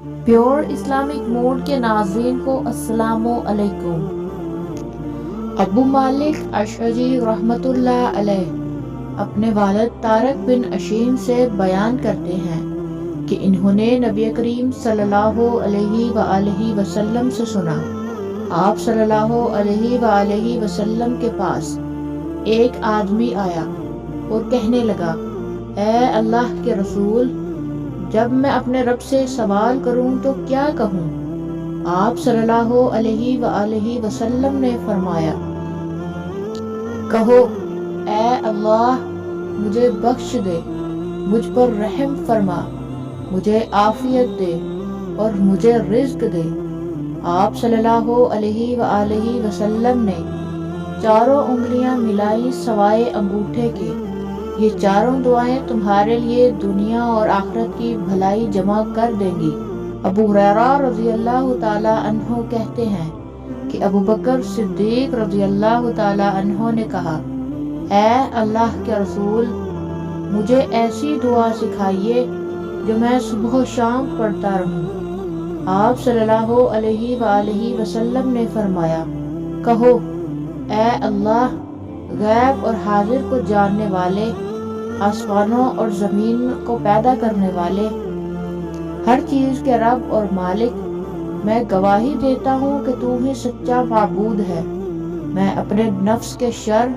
Pure Islamic mood کے ناظرین کو السلام علیکم۔ ابو مالک اشعری رحمۃ اللہ علیہ اپنے والد طارق بن اشیم سے بیان کرتے ہیں کہ انہوں نے نبی کریم صلی اللہ علیہ وآلہ وسلم سے سنا۔ آپ صلی اللہ علیہ وآلہ وسلم کے پاس ایک آدمی آیا اور کہنے لگا، اے اللہ کے رسول، جب میں اپنے رب سے سوال کروں تو کیا کہوں؟ آپ صلی اللہ علیہ وآلہ وسلم نے فرمایا، کہو، اے اللہ مجھے بخش دے، مجھ پر رحم فرما، مجھے عافیت دے اور مجھے رزق دے۔ آپ صلی اللہ علیہ وآلہ وسلم نے چاروں انگلیاں ملائی سوائے انگوٹھے کے، یہ چاروں دعائیں تمہارے لیے دنیا اور آخرت کی بھلائی جمع کر دیں گی۔ ابو ہریرہ رضی اللہ تعالی عنہ کہتے ہیں کہ ابو بکر صدیق رضی اللہ تعالی عنہ نے کہا، اے اللہ کے رسول، مجھے ایسی دعا سکھائیے جو میں صبح و شام پڑھتا رہوں۔ آپ صلی اللہ علیہ وآلہ وسلم نے فرمایا، کہو، اے اللہ غیب اور حاضر کو جاننے والے، آسمانوں اور زمین کو پیدا کرنے والے، ہر چیز کے رب اور مالک، میں گواہی دیتا ہوں کہ تو ہی سچا معبود ہے۔ میں اپنے نفس کے شر،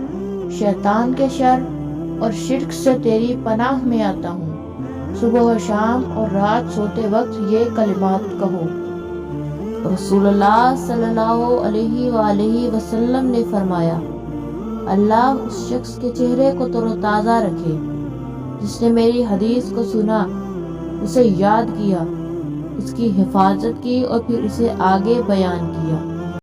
شیطان کے شر اور شرک سے تیری پناہ میں آتا ہوں۔ صبح و شام اور رات سوتے وقت یہ کلمات کہو۔ رسول اللہ صلی اللہ علیہ وآلہ وسلم نے فرمایا، اللہ اس شخص کے چہرے کو تر و تازہ رکھے جس نے میری حدیث کو سنا، اسے یاد کیا، اس کی حفاظت کی اور پھر اسے آگے بیان کیا۔